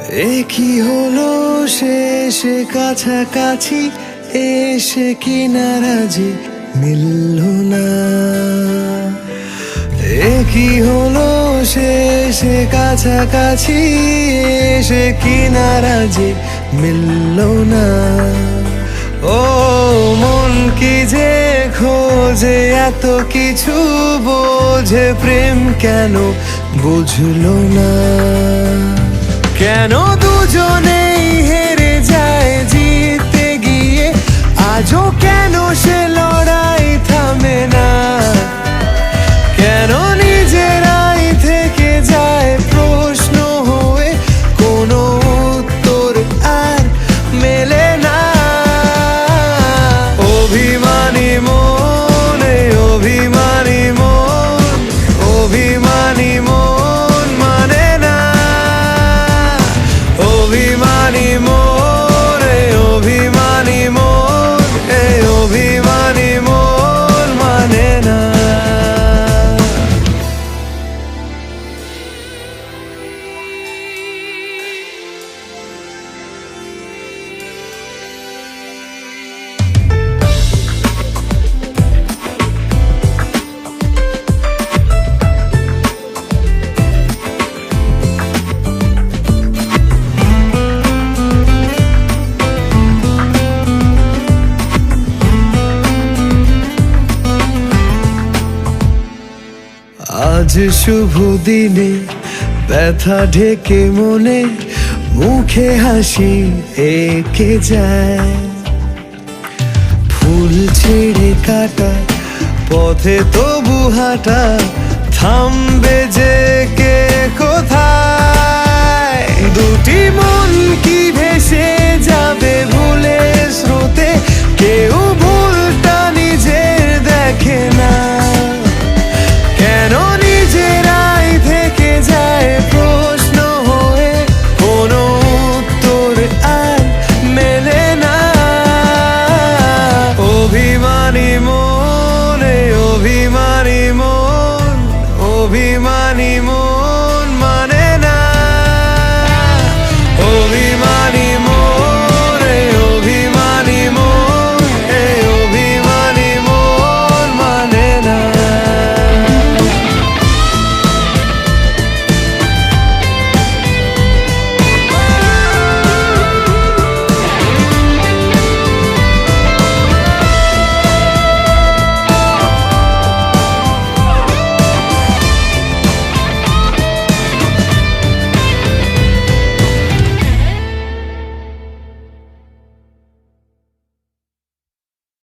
কি হলো শেষে কাছাকাছি এসে কিনারাজি মিলল না। কি হলো শেষে কাছাকাছি এসে কিনারাজি মিলল না। ও মন কি যে খোঁজে এত কিছু বোঝে প্রেম কেন বুঝলো না। কেন দুজনেই হেরে যায় জিততে গিয়ে, আজও কেন সে লড়াই থামে না। কেন নিজেরাই থেকে যায় প্রশ্ন হয়ে, কোনো উত্তর আর মেলে না। অভিমানী মন, অভিমানী মন, অভিমানী মন মানে না। অভিমানী মন, অভিমানী মন, অভিমানী মন মানে না। আজ শুভ দিনে ব্যথা ঢেকে মনে, মুখে হাসি এঁকে যায়। ফুল ছেড়ে কাটা পথে তবু হাঁটা, থামবে যে কে কোথায়।